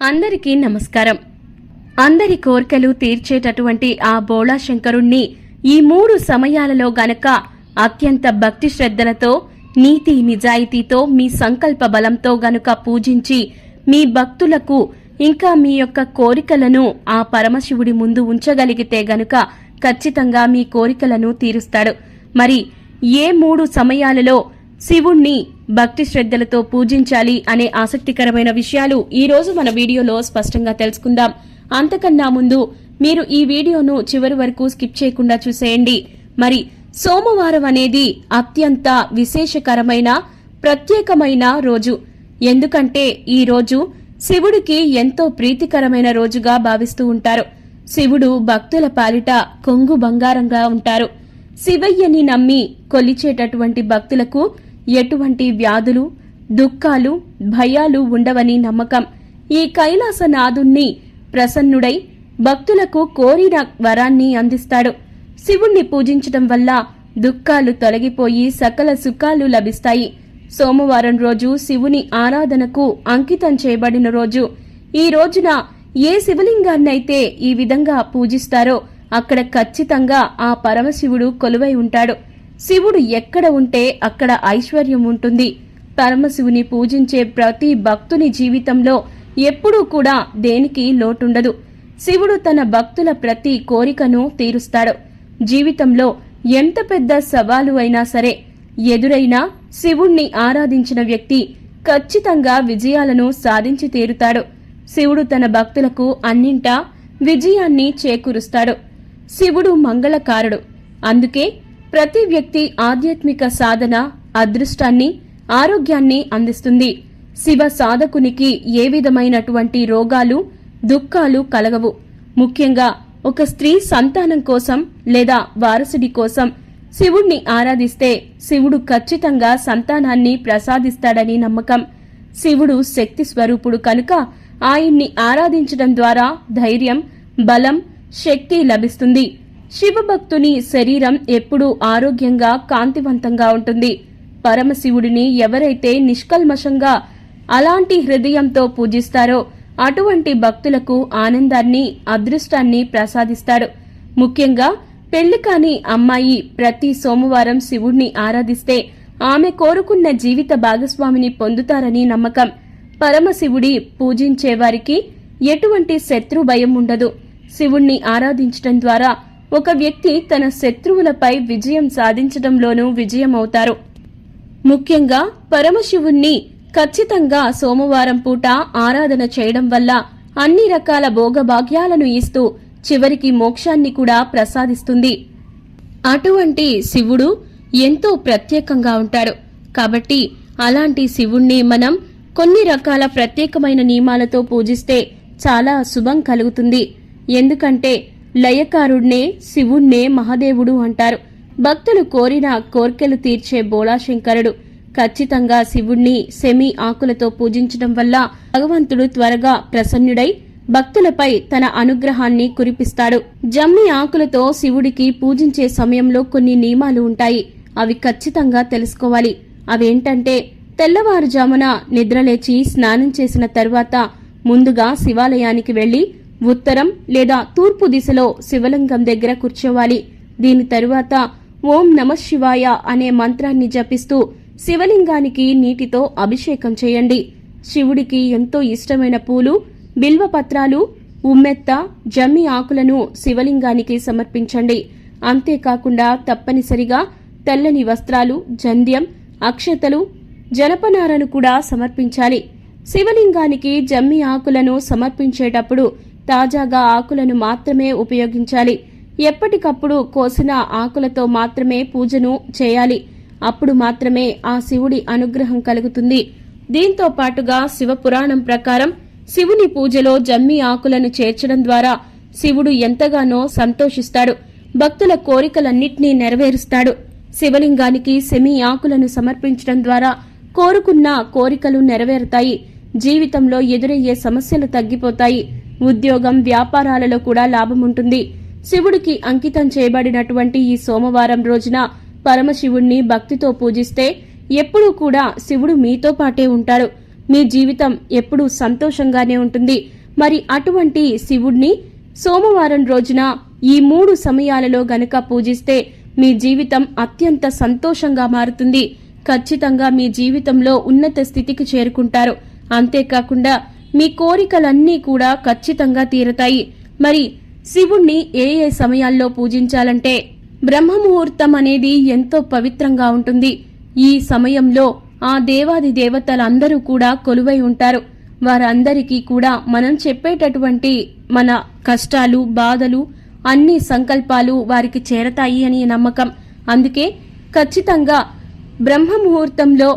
అందరికీ నమస్కారం. అందరి కోర్కెలు తీర్చేటటువంటి ఆ బోళా శంకరుణ్ణి ఈ 3 సమయాలలో గనక అత్యంత భక్తి శ్రద్ధలతో, నీతి నిజాయితీతో, మీ సంకల్ప బలంతో గనుక పూజించి మీ భక్తులకు ఇంకా మీ యొక్క కోరికలను ఆ పరమశివుడి ముందు ఉంచగలిగితే గనుక ఖచ్చితంగా మీ కోరికలను తీరుస్తాడు. మరి ఏ 3 సమయాలలో శివుణ్ణి భక్తి శ్రద్ధలతో పూజించాలి అనే ఆసక్తికరమైన విషయాలు ఈ రోజు మన వీడియోలో స్పష్టంగా తెలుసుకుందాం. అంతకన్నా ముందు మీరు ఈ వీడియోను చివరి వరకు స్కిప్ చేయకుండా చూసేయండి. మరి సోమవారం అనేది అత్యంత విశేషకరమైన ప్రత్యేకమైన రోజు. ఎందుకంటే ఈ రోజు శివుడికి ఎంతో ప్రీతికరమైన రోజుగా భావిస్తూ ఉంటారు. శివుడు భక్తుల పాలిట కొంగు బంగారంగా ఉంటారు. శివయ్యని నమ్మి కొలిచేటటువంటి భక్తులకు ఎటువంటి వ్యాధులు, దుఃఖాలు, భయాలు ఉండవని నమ్మకం. ఈ కైలాసనాథుణ్ణి ప్రసన్నుడై భక్తులకు కోరిన వరాన్ని అందిస్తాడు. శివుణ్ణి పూజించటం వల్ల దుఃఖాలు తొలగిపోయి సకల సుఖాలు లభిస్తాయి. సోమవారం రోజు శివుని ఆరాధనకు అంకితం చేయబడిన రోజు. ఈ రోజున ఏ శివలింగాన్నైతే ఈ విధంగా పూజిస్తారో అక్కడ ఖచ్చితంగా ఆ పరమశివుడు కొలువై ఉంటాడు. శివుడు ఎక్కడ ఉంటే అక్కడ ఐశ్వర్యం ఉంటుంది. పరమశివుని పూజించే ప్రతి భక్తుని జీవితంలో ఎప్పుడూ కూడా దేనికి లోటుండదు. శివుడు తన భక్తుల ప్రతి కోరికను తీరుస్తాడు. జీవితంలో ఎంత పెద్ద సవాలు అయినా సరే ఎదురైనా శివుణ్ణి ఆరాధించిన వ్యక్తి ఖచ్చితంగా విజయాలను సాధించి తీరుతాడు. శివుడు తన భక్తులకు అన్నింటా విజయాన్ని చేకూరుస్తాడు. శివుడు మంగళకారుడు. అందుకే ప్రతి వ్యక్తి ఆధ్యాత్మిక సాధన అదృష్టాన్ని, ఆరోగ్యాన్ని అందిస్తుంది. శివ సాధకునికి ఏ విధమైనటువంటి రోగాలు, దుఃఖాలు కలగవు. ముఖ్యంగా ఒక స్త్రీ సంతానం కోసం లేదా వారసుడి కోసం శివుణ్ణి ఆరాధిస్తే శివుడు ఖచ్చితంగా సంతానాన్ని ప్రసాదిస్తాడని నమ్మకం. శివుడు శక్తి స్వరూపుడు కనుక ఆయన్ని ఆరాధించడం ద్వారా ధైర్యం, బలం, శక్తి లభిస్తుంది. శివభక్తుని శరీరం ఎప్పుడూ ఆరోగ్యంగా, కాంతివంతంగా ఉంటుంది. పరమశివుడిని ఎవరైతే నిష్కల్మషంగా అలాంటి హృదయంతో పూజిస్తారో అటువంటి భక్తులకు ఆనందాన్ని, అదృష్టాన్ని ప్రసాదిస్తాడు. ముఖ్యంగా పెళ్లి కాని అమ్మాయి ప్రతి సోమవారం శివుణ్ణి ఆరాధిస్తే ఆమె కోరుకున్న జీవిత భాగస్వామిని పొందుతారని నమ్మకం. పరమశివుడి పూజించేవారికి ఎటువంటి శత్రు భయం ఉండదు. శివుణ్ణి ఆరాధించడం ద్వారా ఒక వ్యక్తి తన శత్రువులపై విజయం సాధించడంలోనూ విజయమవుతారు. ముఖ్యంగా పరమశివుణ్ణి ఖచ్చితంగా సోమవారం పూట ఆరాధన చేయడం వల్ల అన్ని రకాల భోగభాగ్యాలను ఇస్తూ చివరికి మోక్షాన్ని కూడా ప్రసాదిస్తుంది. అటువంటి శివుడు ఎంతో ప్రత్యేకంగా ఉంటాడు. కాబట్టి అలాంటి శివుణ్ణి మనం కొన్ని రకాల ప్రత్యేకమైన నియమాలతో పూజిస్తే చాలా శుభం కలుగుతుంది. ఎందుకంటే లయకారుణ్ణే శివుణ్ణే మహాదేవుడు అంటారు. భక్తులు కోరిన కోర్కెలు తీర్చే బోళాశంకరుడు. ఖచ్చితంగా శివుణ్ణి సెమి ఆకులతో పూజించడం వల్ల భగవంతుడు త్వరగా ప్రసన్నుడై భక్తులపై తన అనుగ్రహాన్ని కురిపిస్తాడు. జమ్మి ఆకులతో శివుడికి పూజించే సమయంలో కొన్ని నియమాలు ఉంటాయి. అవి ఖచ్చితంగా తెలుసుకోవాలి. అవేంటంటే తెల్లవారుజామున నిద్రలేచి స్నానం చేసిన తరువాత ముందుగా శివాలయానికి వెళ్లి ఉత్తరం లేదా తూర్పు దిశలో శివలింగం దగ్గర కూర్చోవాలి. దీని తరువాత ఓం నమః శివాయ అనే మంత్రాన్ని జపిస్తూ శివలింగానికి నీటితో అభిషేకం చేయండి. శివుడికి ఎంతో ఇష్టమైన పూలు, బిల్వపత్రాలు, ఉమ్మెత్త, జమ్మి ఆకులను శివలింగానికి సమర్పించండి. అంతేకాకుండా తప్పనిసరిగా తెల్లని వస్త్రాలు, జంధ్యం, అక్షతలు, జనపనారను కూడా సమర్పించాలి. శివలింగానికి జమ్మి ఆకులను సమర్పించేటప్పుడు తాజాగా ఆకులను మాత్రమే ఉపయోగించాలి. ఎప్పటికప్పుడు కోసిన ఆకులతో మాత్రమే పూజను చేయాలి. అప్పుడు మాత్రమే ఆ శివుడి అనుగ్రహం కలుగుతుంది. దీంతో పాటుగా శివపురాణం ప్రకారం శివుని పూజలో జమ్మి ఆకులను చేర్చడం ద్వారా శివుడు ఎంతగానో సంతోషిస్తాడు. భక్తుల కోరికలన్నింటినీ నెరవేరుస్తాడు. శివలింగానికి సెమి ఆకులను సమర్పించడం ద్వారా కోరుకున్న కోరికలు నెరవేరుతాయి. జీవితంలో ఎదురయ్యే సమస్యలు తగ్గిపోతాయి. ఉద్యోగం, వ్యాపారాలలో కూడా లాభం ఉంటుంది. శివుడికి అంకితం చేయబడినటువంటి ఈ సోమవారం రోజున పరమశివుణ్ణి భక్తితో పూజిస్తే ఎప్పుడూ కూడా శివుడు మీతో పాటే ఉంటాడు. మీ జీవితం ఎప్పుడూ సంతోషంగానే ఉంటుంది. మరి అటువంటి శివుణ్ణి సోమవారం రోజున ఈ 3 సమయాలలో గనక పూజిస్తే మీ జీవితం అత్యంత సంతోషంగా మారుతుంది. ఖచ్చితంగా మీ జీవితంలో ఉన్నత స్థితికి చేరుకుంటారు. అంతేకాకుండా మీ కోరికలన్నీ కూడా ఖచ్చితంగా తీరతాయి. మరి శివుణ్ణి ఏ ఏ సమయాల్లో పూజించాలంటే బ్రహ్మముహూర్తం అనేది ఎంతో పవిత్రంగా ఉంటుంది. ఈ సమయంలో ఆ దేవాది దేవతలందరూ కూడా కొలువై ఉంటారు. వారందరికీ కూడా మనం చెప్పేటటువంటి మన కష్టాలు, బాధలు, అన్ని సంకల్పాలు వారికి చేరతాయి అని నమ్మకం. అందుకే ఖచ్చితంగా బ్రహ్మముహూర్తంలో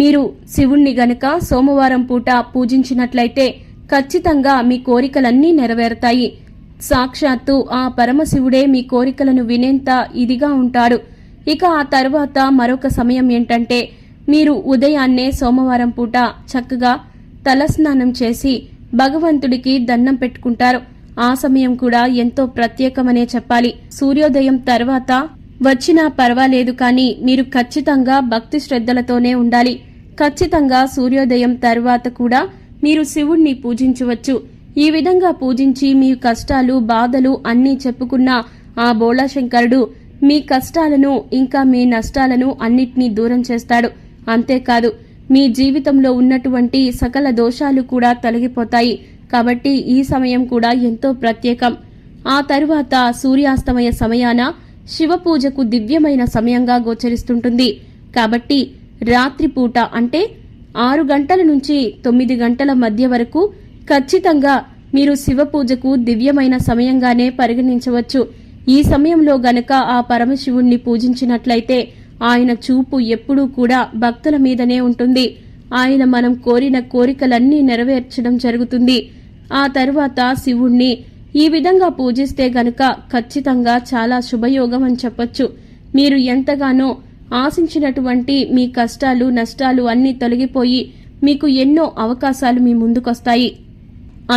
మీరు శివుణ్ణి గనక సోమవారం పూట పూజించినట్లయితే ఖచ్చితంగా మీ కోరికలన్నీ నెరవేరుతాయి. సాక్షాత్తు ఆ పరమశివుడే మీ కోరికలను వినేంత ఇదిగా ఉంటాడు. ఇక ఆ తర్వాత మరొక సమయం ఏంటంటే మీరు ఉదయాన్నే సోమవారం పూట చక్కగా తలస్నానం చేసి భగవంతుడికి దండం పెట్టుకుంటారు. ఆ సమయం కూడా ఎంతో ప్రత్యేకమనే చెప్పాలి. సూర్యోదయం తర్వాత వచ్చినా పర్వాలేదు, కానీ మీరు ఖచ్చితంగా భక్తి శ్రద్ధలతోనే ఉండాలి. ఖచ్చితంగా సూర్యోదయం తర్వాత కూడా మీరు శివుణ్ణి పూజించవచ్చు. ఈ విధంగా పూజించి మీ కష్టాలు, బాధలు అన్నీ చెప్పుకున్న ఆ బోళాశంకరుడు మీ కష్టాలను ఇంకా మీ నష్టాలను అన్నిటినీ దూరం చేస్తాడు. అంతేకాదు మీ జీవితంలో ఉన్నటువంటి సకల దోషాలు కూడా తొలగిపోతాయి. కాబట్టి ఈ సమయం కూడా ఎంతో ప్రత్యేకం. ఆ తరువాత సూర్యాస్తమయ సమయాన శివ పూజకు దివ్యమైన సమయంగా గోచరిస్తుంటుంది. కాబట్టి రాత్రిపూట అంటే 6 గంటల నుంచి 9 గంటల మధ్య వరకు ఖచ్చితంగా మీరు శివ పూజకు దివ్యమైన సమయంగానే పరిగణించవచ్చు. ఈ సమయంలో గనక ఆ పరమశివుణ్ణి పూజించినట్లయితే ఆయన చూపు ఎప్పుడూ కూడా భక్తుల మీదనే ఉంటుంది. ఆయన మనం కోరిన కోరికలన్నీ నెరవేర్చడం జరుగుతుంది. ఆ తరువాత శివుణ్ణి ఈ విధంగా పూజిస్తే గనక ఖచ్చితంగా చాలా శుభయోగం అని చెప్పొచ్చు. మీరు ఎంతగానో ఆశించినటువంటి మీ కష్టాలు, నష్టాలు అన్నీ తొలగిపోయి మీకు ఎన్నో అవకాశాలు మీ ముందుకొస్తాయి.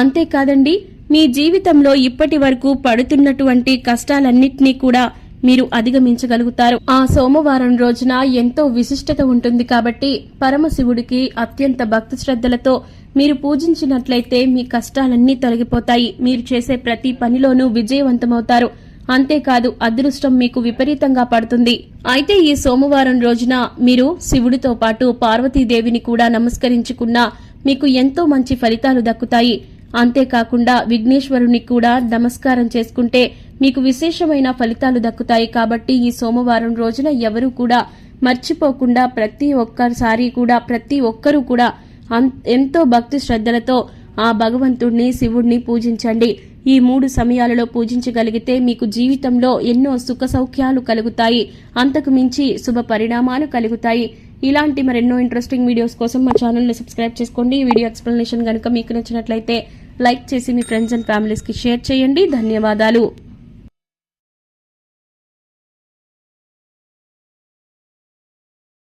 అంతేకాదండి, మీ జీవితంలో ఇప్పటి వరకు పడుతున్నటువంటి కష్టాలన్నింటినీ కూడా మీరు అధిగమించగలుగుతారు. ఆ సోమవారం రోజున ఎంతో విశిష్టత ఉంటుంది. కాబట్టి పరమశివుడికి అత్యంత భక్తి శ్రద్ధలతో మీరు పూజించినట్లయితే మీ కష్టాలన్నీ తొలగిపోతాయి. మీరు చేసే ప్రతి పనిలోనూ విజయవంతమవుతారు. అంతేకాదు అదృష్టం మీకు విపరీతంగా పడుతుంది. అయితే ఈ సోమవారం రోజున మీరు శివుడితో పాటు పార్వతీదేవిని కూడా నమస్కరించుకున్నా మీకు ఎంతో మంచి ఫలితాలు దక్కుతాయి. అంతేకాకుండా విఘ్నేశ్వరుని కూడా నమస్కారం చేసుకుంటే మీకు విశేషమైన ఫలితాలు దక్కుతాయి. కాబట్టి ఈ సోమవారం రోజున ఎవరూ కూడా మర్చిపోకుండా ప్రతి ఒక్కరూ కూడా ఎంతో భక్తి శ్రద్ధలతో ఆ భగవంతుణ్ణి, శివుణ్ణి పూజించండి. ఈ 3 సమయాలలో పూజించగలిగితే మీకు జీవితంలో ఎన్నో సుఖ సౌఖ్యాలు కలుగుతాయి. అంతకు మించి శుభ పరిణామాలు కలుగుతాయి. ఇలాంటి మరెన్నో ఇంట్రెస్టింగ్ వీడియోస్ కోసం మా ఛానల్ని సబ్స్క్రైబ్ చేసుకోండి. ఈ వీడియో ఎక్స్ప్లెనేషన్ కనుక మీకు నచ్చినట్లయితే లైక్ చేసి మీ ఫ్రెండ్స్ అండ్ ఫ్యామిలీస్కి షేర్ చేయండి. ధన్యవాదాలు.